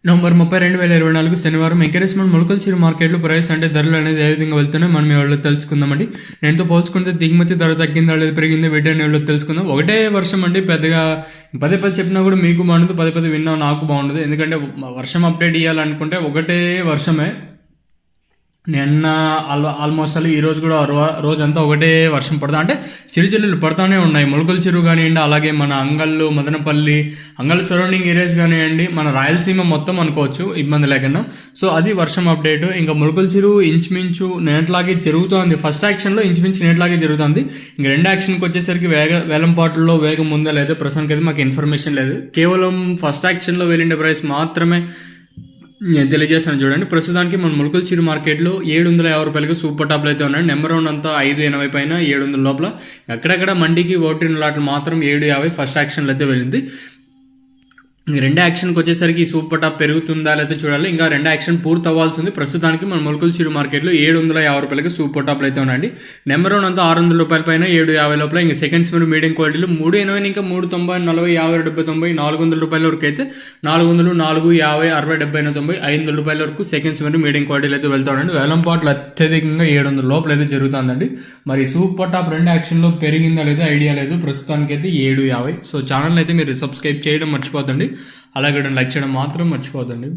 November 30, 2024 శనివారం encouragement Molakalcheru మార్కెట్లో price అంటే ధరలు అనేది ఏ విధంగా వెళ్తున్నాయి మనం ఎవరో తెలుసుకుందామండి. నేనుతో పోల్చుకుంటే దిగుమతి ధర తగ్గిందా లేదా పెరిగిందా వీటిని ఎవరో తెలుసుకుందాం. ఒకటే వర్షం అండి, పెద్దగా పదే చెప్పినా కూడా మీకు బాగుండదు, పదే విన్నా నాకు బాగుండదు. ఎందుకంటే వర్షం అప్డేట్ ఇవ్వాలనుకుంటే ఒకటే వర్షమే. నిన్న ఆల్మోస్ట్ ఈ రోజు కూడా రోజంతా ఒకటే వర్షం పడుతుంది, అంటే చిరుజల్లులు పడుతూనే ఉన్నాయి. మొలకల చెరువు కానివ్వండి, అలాగే మన అంగళ్ళు, మదనపల్లి, అంగళ్ళు సరౌండింగ్ ఏరియాస్ కానివ్వండి, మన రాయలసీమ మొత్తం అనుకోవచ్చు ఇబ్బంది లేకుండా. సో అది వర్షం అప్డేట్. ఇంకా మొలకల చెరువు ఇంచుమించు నేట్లాగే జరుగుతుంది. ఫస్ట్ యాక్షన్లో ఇంచుమించు నేట్లాగే జరుగుతుంది. ఇంకా రెండు యాక్షన్కి వచ్చేసరికి వేలంపాట్లలో వేగం ఉందా లేదా ప్రస్తుతానికి అయితే మాకు ఇన్ఫర్మేషన్ లేదు. కేవలం ఫస్ట్ యాక్షన్లో వెళ్ళిన ప్రైస్ మాత్రమే నేను తెలియజేస్తాను చూడండి. ప్రస్తుతానికి మన మొలకల చెరువు మార్కెట్లో 750 రూపాయలకి సూపర్ టాప్లు అయితే ఉన్నాయి. నెంబర్ 1 అంతా 580 పైన 700 లోపల. ఎక్కడెక్కడ మండికి ఓటిన లాట్లు మాత్రం 750 ఫస్ట్ యాక్షన్లో అయితే వెళ్ళింది. రెండు యాక్షన్కి వచ్చేసరికి సూపర్ టాప్ పెరుగుతుందా లేదా చూడాలి. ఇంకా రెండు యాక్షన్ పూర్తి అవ్వాల్సి ఉంది. ప్రస్తుతానికి మన మొలకల చెరువు మార్కెట్లో 750 రూపాయలకి సూపర్ టాప్లు అయితే ఉన్నాయండి. నెంబర్ 1 అంతా 600 రూపాయల పైన 750 లోపల. ఇంకా సెకండ్స్ మీరు మీడియం క్వాలిటీలో 380, ఇంకా 390, 40, 50, 70, 90, 400 రూపాయల వరకు అయితే 400, 4, 50, 60, 70, 90, 500 రూపాయల వరకు సెకండ్స్ మీరు మీడియం క్వాలిటీలో అయితే వెళ్తారండి. వేలంపాట్లు అత్యధికంగా 700 లోపల అయితే జరుగుతుందండి. మరి సూపర్ టాప్ రెండు యాక్షన్లో పెరిగిందా లేదా ఐడియా లేదు. ప్రస్తుతానికి అయితే 750. సో ఛానల్ అయితే మీరు సబ్స్క్రైబ్ చేయడం మర్చిపోతండి, అలాగే లైక్ చేయడం మాత్రం మర్చిపోదండి.